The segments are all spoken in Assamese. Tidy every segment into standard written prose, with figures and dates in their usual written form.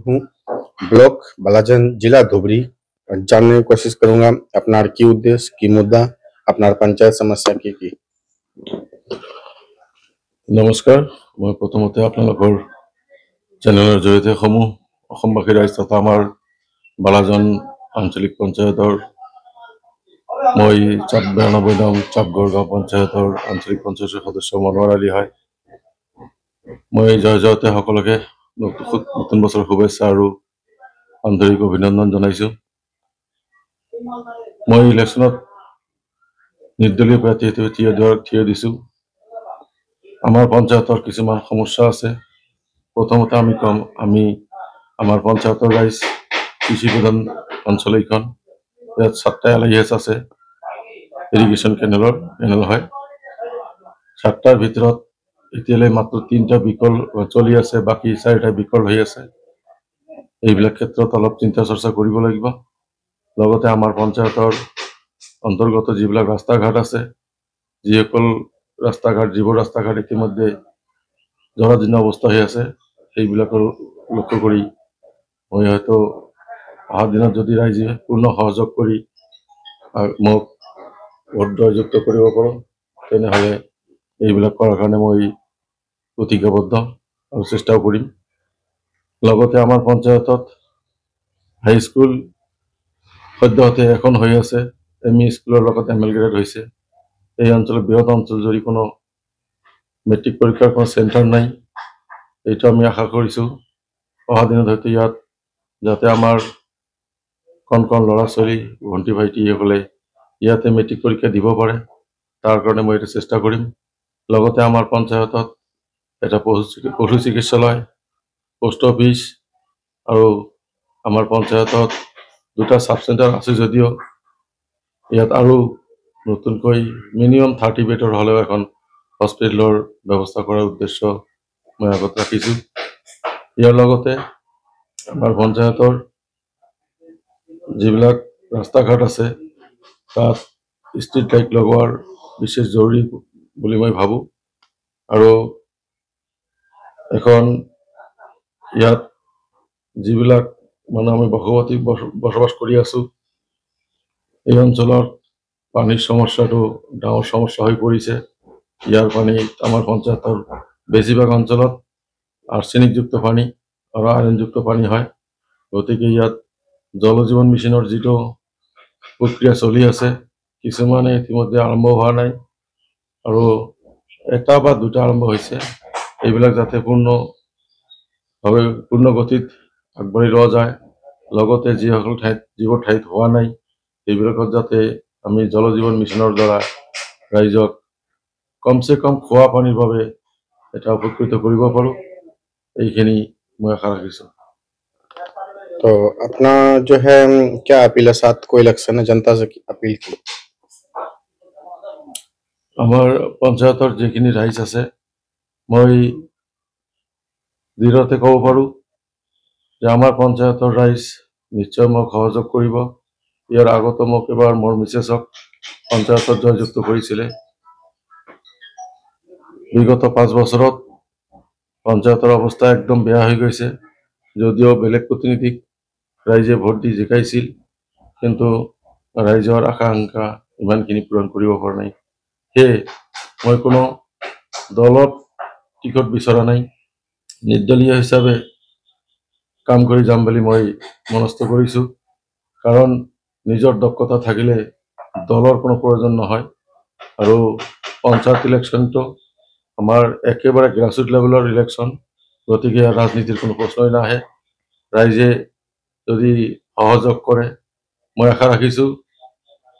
हूँ ब्लॉक बालाजन जिला धुबरी। जानने की कोशिश करूंगा अपनार की उद्देश्य की मुद्दा अपनार पंचायत समस्या की। নমস্কাৰ মই প্ৰথমতে আপোনালোকৰ চেনেলৰ জৰিয়তে অসমবাসী ৰাইজ তথা আমাৰ বালাজন আঞ্চলিক পঞ্চায়তৰ মই 92 নং চাপগড় গাঁও পঞ্চায়তৰ আঞ্চলিক পঞ্চায়তৰ সদস্য মনোৱাৰ আলী হয়। মই জয়তে সকলোকে নতুন বছৰ শুভেচ্ছা আৰু আন্তৰিক অভিনন্দন জনাইছো। মই ইলেকশ্যনত নিৰ্দলীয় প্ৰাৰ্থী হিচাপে থিয় দিছো। আমাৰ পঞ্চায়তৰ কিছুমান সমস্যা আছে। প্ৰথমতে আমি কম আমাৰ পঞ্চায়তৰ ৰাইজ কৃষি প্ৰধান অঞ্চল এইখন। ইয়াত 7টা LIS আছে, ইৰিগেশ্যন কেনেল হয়। 7টাৰ ভিতৰত এতিয়ালৈ মাত্ৰ 3টা বিকল চলি আছে, বাকী 4টা বিকল হৈ আছে। এইবিলাক ক্ষেত্ৰত অলপ চিন্তা চৰ্চা কৰিব লাগিব। লগতে আমাৰ পঞ্চায়তৰ অন্তৰ্গত যিবিলাক ৰাস্তা ঘাট আছে, যিসকল যিবোৰ ৰাস্তা ঘাট ইতিমধ্যে জৰাজীৰ্ণ অৱস্থা হৈ আছে, সেইবিলাকৰ লক্ষ্য কৰি মই হয়তো অহা দিনত যদি ৰাইজে পূৰ্ণ সহযোগ কৰি মোক ভোট জয়যুক্ত কৰিব পাৰোঁ, তেনেহ'লে এইবিলাক কৰাৰ কাৰণে মই প্ৰতিজ্ঞাবদ্ধ আৰু চেষ্টাও কৰিম। লগতে আমাৰ পঞ্চায়তত হাইস্কুল সদ্যহতে এখন হৈ আছে, ME স্কুলৰ লগত ML গ্ৰেড হৈছে। এই অঞ্চলত বৃহৎ অঞ্চল যদি কোনো মেট্ৰিক পৰীক্ষাৰ কোনো চেণ্টাৰ নাই, এইটো আমি আশা কৰিছোঁ অহা দিনত হয়তো ইয়াত যাতে আমাৰ কণ ল'ৰা ছোৱালী ভণ্টি ভাইটিসকলে ইয়াতে মেট্ৰিক পৰীক্ষা দিব পাৰে, তাৰ কাৰণে মই এটা চেষ্টা কৰিম। লগতে আমাৰ পঞ্চায়তত এটা পশু চিকিৎসালয়, পোষ্ট অফিচ আৰু আমাৰ পঞ্চায়তত 2টা সাব চেণ্টাৰ আছে যদিও ইয়াত আৰু নতুনকৈ মিনিমাম 30 বেডৰ হ'লেও এখন হস্পিটেলৰ ব্যৱস্থা কৰাৰ উদ্দেশ্য মই আগত ৰাখিছোঁ। ইয়াৰ লগতে আমাৰ পঞ্চায়তৰ যিবিলাক ৰাস্তা ঘাট আছে তাত ষ্ট্ৰীট লাইট লগোৱাৰ বিশেষ জৰুৰী বুলি মই ভাবোঁ। আৰু এখন ইয়াত যিবিলাক মানুহ আমি বসবাস কৰি আছোঁ, এই অঞ্চলৰ পানীৰ সমস্যাটো ডাঙৰ সমস্যা হৈ পৰিছে। ইয়াৰ পানী আমাৰ পঞ্চায়তৰ বেছিভাগ অঞ্চলত আৰ্ছেনিকযুক্ত পানী আৰু আইৰণযুক্ত পানী হয়। গতিকে ইয়াত জল জীৱন মিছনৰ যিটো প্ৰক্ৰিয়া চলি আছে, কিছুমানে ইতিমধ্যে আৰম্ভ হোৱা নাই আৰু 1টা বা 2টা আৰম্ভ হৈছে। এইবিলাক যাতে পূৰ্ণ গতিত আগবাঢ়ি লোৱা যায়। লগতে যিবোৰ ঠাইত হোৱা নাই, সেইবিলাকত যাতে আমি জল জীৱন মিছনৰ দ্বাৰা ৰাইজক কমচে কম খোৱা পানীৰ বাবে এটা উপকৃত কৰিব পাৰোঁ, এইখিনি মই আশা ৰাখিছোঁ। तो अपना जो है क्या अपील है, 7 को इलेक्शन है, जनता से अपील की। আমাৰ পঞ্চায়তৰ যিখিনি ৰাইজ আছে, মই দৃঢ়তে ক'ব পাৰোঁ যে আমাৰ পঞ্চায়তৰ ৰাইজ নিশ্চয় মোক সহযোগ কৰিব। ইয়াৰ আগতো মোক এবাৰ মোৰ মিছেছক পঞ্চায়তত জয়যুক্ত কৰিছিলে। বিগত 5 বছৰত পঞ্চায়তৰ অৱস্থা একদম বেয়া হৈ গৈছে। যদিও বেলেগ প্ৰতিনিধিক ৰাইজে ভোট দি জিকাইছিল, কিন্তু ৰাইজৰ আকাংক্ষা ইমানখিনি পূৰণ কৰিব পৰা নাই। সেয়ে মই কোনো দলত টিকট বিচৰা নাই, নিৰ্দলীয় হিচাপে কাম কৰি যাম বুলি মই মনস্থ কৰিছোঁ। কাৰণ নিজৰ দক্ষতা থাকিলে দলৰ কোনো প্ৰয়োজন নহয়। আৰু পঞ্চায়ত ইলেকশ্যনটো আমাৰ একেবাৰে গ্ৰাছৰুট লেভেলৰ ইলেকশ্যন, গতিকে ৰাজনীতিৰ কোনো প্ৰশ্নই নাহে। ৰাইজে যদি সহযোগ কৰে, মই আশা ৰাখিছোঁ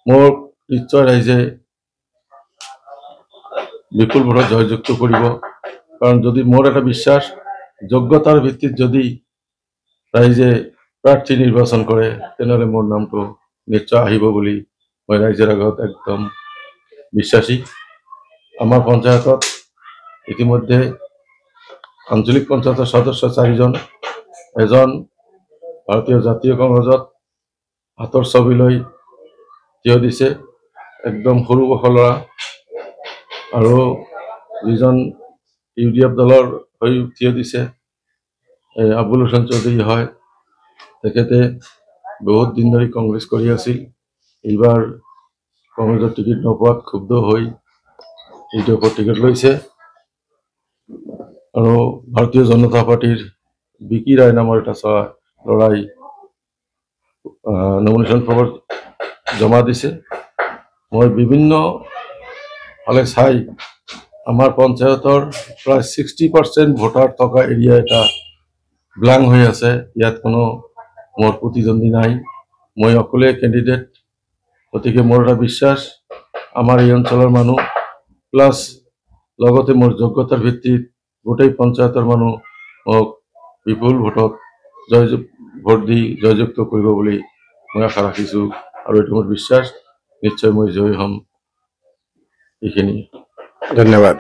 মোক নিশ্চয় ৰাইজে বিপুল ভোটত জয়যুক্ত কৰিব। কাৰণ যদি মোৰ এটা বিশ্বাস, যোগ্যতাৰ ভিত্তিত যদি ৰাইজে প্ৰাৰ্থী নিৰ্বাচন কৰে, তেনেহ'লে মোৰ নামটো নিশ্চয় আহিব বুলি মই ৰাইজৰ আগত একদম বিশ্বাসী। আমাৰ পঞ্চায়তত ইতিমধ্যে আঞ্চলিক পঞ্চায়তৰ সদস্য 4জন, এজন ভাৰতীয় জাতীয় কংগ্ৰেছত হাতৰ ছবি লৈ থিয় দিছে, একদম সৰু ল'ৰা, আৰু যিজন UDF দলৰ হৈ থিয় দিছে আবুল হোসেন চৌধুৰী হয়। তেখেতে বহুত দিন ধৰি কংগ্ৰেছ কৰি আছিল। এইবাৰ কংগ্ৰেছৰ টিকেট নোপোৱাত ক্ষুব্ধ হৈ ইউটিউবত টিকেট লৈছে। আৰু ভাৰতীয় জনতা পাৰ্টিৰ বিকি ৰায় নামৰ এটা ল'ৰাই নমিনেশ্যন ফৰ্ম জমা দিছে। মই বিভিন্ন ফালে চাই আমাৰ পঞ্চায়তৰ প্ৰায় 60% ভোটাৰ থকা এৰিয়া এটা ব্লাং হৈ আছে। ইয়াত কোনো মোৰ প্ৰতিদ্বন্দ্বী নাই, মই অকলে কেণ্ডিডেট। গতিকে মোৰ এটা বিশ্বাস আমাৰ এই অঞ্চলৰ মানুহ প্লাছ লগতে মোৰ যোগ্যতাৰ ভিত্তিত গোটেই পঞ্চায়তৰ মানুহ মোক বিপুল ভোটত ভোট দি জয়যুক্ত কৰিব বুলি মই আশা ৰাখিছোঁ। আৰু এইটো মোৰ বিশ্বাস, নিশ্চয় মই জয়ী হ'ম। এইখিনি। ধন্যবাদ।